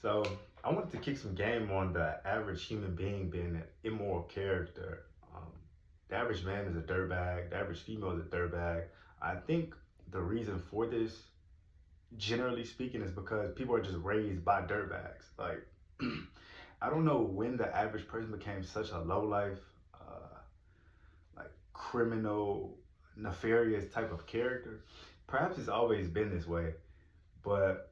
So I wanted to kick some game on the average human being being an immoral character. Um, the average man is a dirtbag. The average female is a dirtbag. I think the reason for this, generally speaking, is because people are just raised by dirtbags. Like I don't know when the average person became such a low life, like criminal, nefarious type of character. Perhaps it's always been this way, but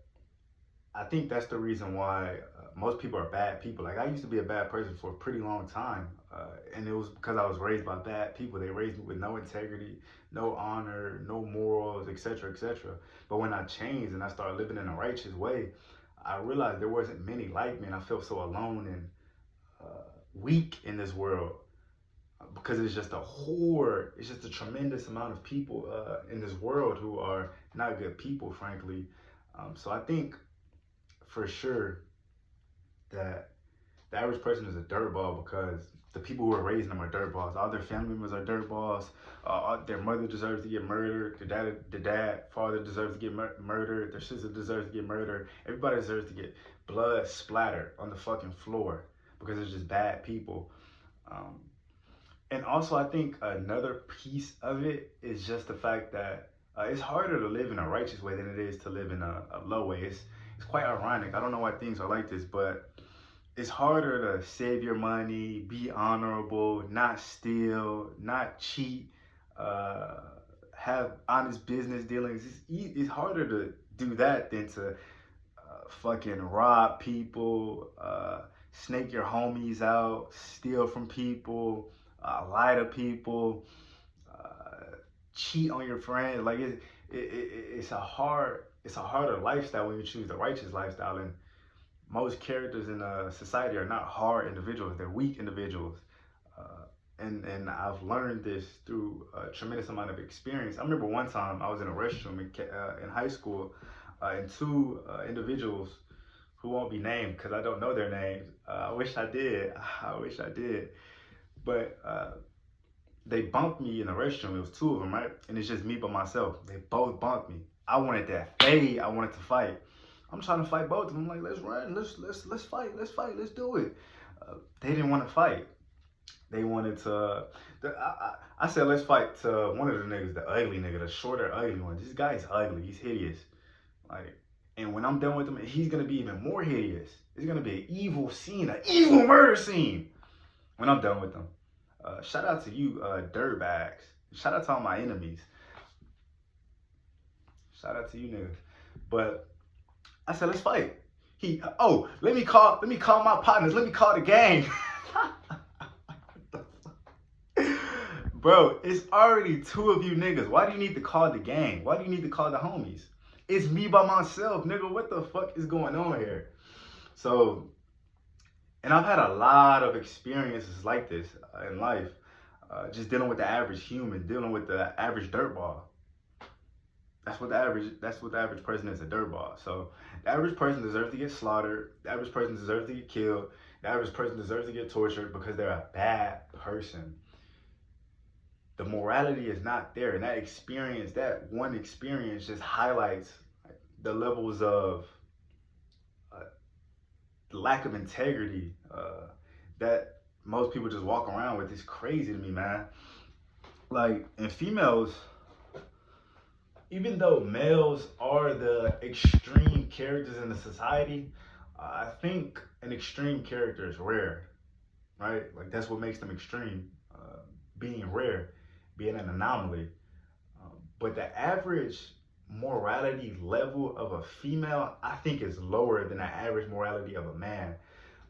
I think that's the reason why most people are bad people. Like I used to be a bad person for a pretty long time, and it was because I was raised by bad people. They raised me with no integrity, no honor, no morals, etc., etc. But when I changed and I started living in a righteous way, I realized there wasn't many like me, and I felt so alone and weak in this world because it's just a horde. It's just a tremendous amount of people in this world who are not good people, frankly. So I think for sure that the average person is a dirtball because the people who are raising them are dirtballs. All their family members are dirtballs. Their mother deserves to get murdered. The dad, father deserves to get murdered. Their sister deserves to get murdered. Everybody deserves to get blood splattered on the fucking floor because it's just bad people. Um, and also, I think another piece of it is just the fact that it's harder to live in a righteous way than it is to live in a low way. It's quite ironic. I don't know why things are like this, but it's harder to save your money, be honorable, not steal, not cheat, uh, have honest business dealings. It's harder to do that than to fucking rob people, snake your homies out, steal from people, lie to people, uh, cheat on your friends. Like it's a harder lifestyle when you choose the righteous lifestyle. And most characters in society are not hard individuals; they're weak individuals. Uh, and I've learned this through a tremendous amount of experience. I remember one time I was in a restroom in high school, and two individuals who won't be named because I don't know their names. I wish I did. I wish I did. But they bumped me in the restroom. It was two of them, right? And it's just me by myself. They both bumped me. I wanted that fade. I wanted to fight. I'm trying to fight both of them. I'm like, let's run. Let's fight. Let's fight. Let's do it. They didn't want to fight. They wanted to. I said, let's fight to one of the niggas, the ugly nigga, the shorter, ugly one. This guy's ugly. He's hideous. Like, and when I'm done with him, he's gonna be even more hideous. It's gonna be an evil scene, an evil murder scene when I'm done with him. Shout out to you, dirtbags. Shout out to all my enemies. Shout out to you niggas. But I said, let's fight. Let me call my partners. Let me call the gang. Bro, it's already two of you niggas. Why do you need to call the gang? Why do you need to call the homies? It's me by myself, nigga. What the fuck is going on here? So, and I've had a lot of experiences like this in life, just dealing with the average human, dealing with the average dirtball. That's what the average person is, a dirtball. So the average person deserves to get slaughtered. The average person deserves to get killed. The average person deserves to get tortured because they're a bad person. The morality is not there, and that one experience, just highlights the levels of uh, lack of integrity that most people just walk around with. It's crazy to me, man. Like, and females, even though males are the extreme characters in the society, I think an extreme character is rare, right? Like that's what makes them extreme, being rare, being an anomaly. But the average morality level of a female, I think, is lower than the average morality of a man,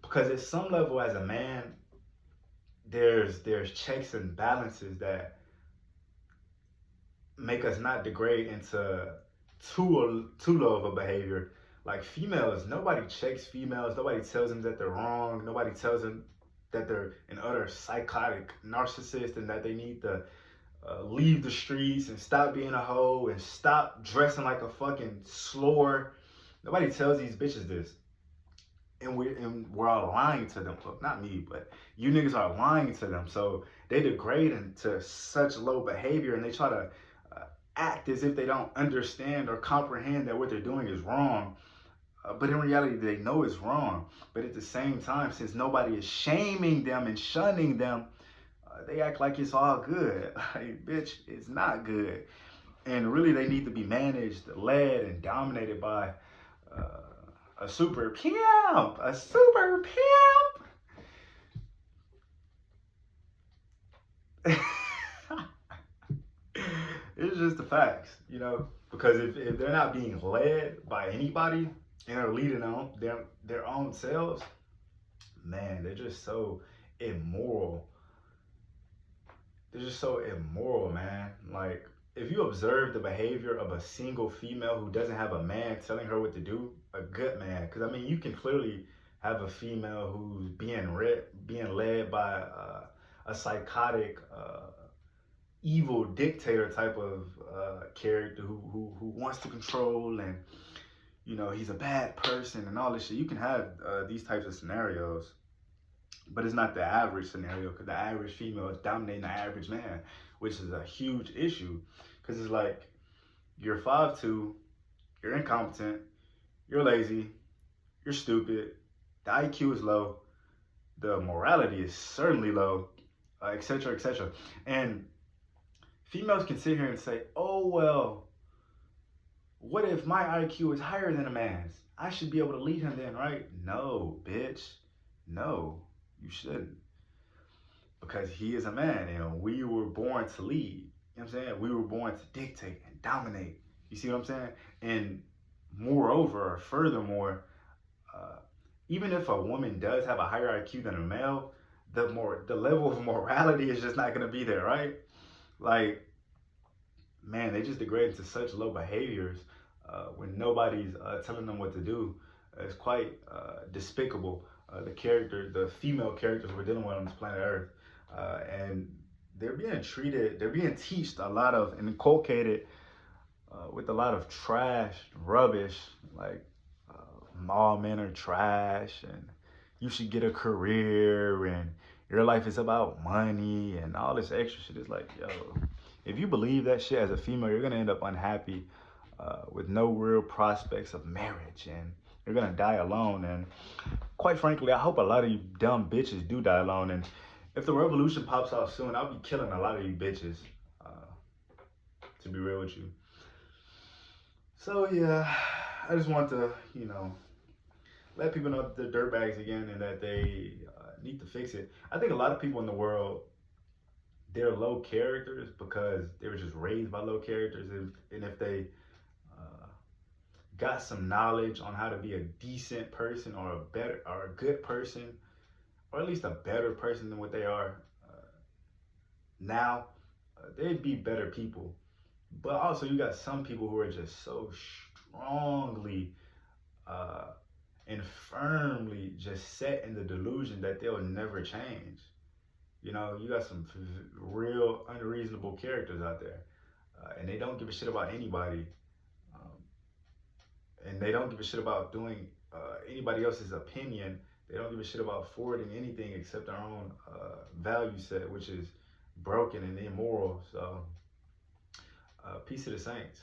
because at some level, as a man, there's checks and balances that make us not degrade into too low of a behavior. Like females, nobody checks females. Nobody tells them that they're wrong. Nobody tells them that they're an utter psychotic narcissist and that they need to leave the streets and stop being a hoe and stop dressing like a fucking slore. Nobody tells these bitches this. And we're all lying to them. Well, not me, but you niggas are lying to them. So they degrade into such low behavior, and they try to act as if they don't understand or comprehend that what they're doing is wrong. but in reality, they know it's wrong. But at the same time, since nobody is shaming them and shunning them, they act like it's all good. Like, bitch, it's not good. And really, they need to be managed, led, and dominated by uh, a super pimp. A super pimp. It's just the facts, because if they're not being led by anybody and they're leading on their own selves, man, they're just so immoral. They're just so immoral, man. Like, if you observe the behavior of a single female who doesn't have a man telling her what to do, a good man, because I mean, you can clearly have a female who's being led by a psychotic, evil dictator type of character who wants to control, and he's a bad person and all this shit. You can have these types of scenarios, but it's not the average scenario, because the average female is dominating the average man, which is a huge issue. Because it's like, you're 5'2", you're incompetent, you're lazy, you're stupid, the IQ is low, the morality is certainly low, etc., etc. And females can sit here and say, oh, well, what if my IQ is higher than a man's? I should be able to lead him then, right? No, bitch. No, you shouldn't. Because he is a man and we were born to lead. You know what I'm saying? We were born to dictate and dominate. You see what I'm saying? And moreover, or furthermore, even if a woman does have a higher IQ than a male, the level of morality is just not going to be there, right? Like, man, they just degrade into such low behaviors when nobody's telling them what to do. It's quite despicable. The female characters we're dealing with on this planet Earth, and they're being teached a lot of and inculcated with a lot of trash, rubbish, like all men are trash, and you should get a career, and your life is about money, and all this extra shit. Is like, yo, if you believe that shit as a female, you're gonna end up unhappy with no real prospects of marriage, and you're gonna die alone. And quite frankly, I hope a lot of you dumb bitches do die alone. And if the revolution pops off soon, I'll be killing a lot of you bitches, to be real with you. So yeah, I just want to, let people know that they're dirtbags again, and that they need to fix it. I think a lot of people in the world, they're low characters because they were just raised by low characters, and if they got some knowledge on how to be a decent person, or a good person, or at least a better person than what they are now, they'd be better people. But also, you got some people who are just so strongly and firmly just set in the delusion that they'll never change. You got some real unreasonable characters out there, and they don't give a shit about anybody, and they don't give a shit about doing anybody else's opinion. They don't give a shit about forwarding anything except their own value set, which is broken and immoral. So, peace to the saints.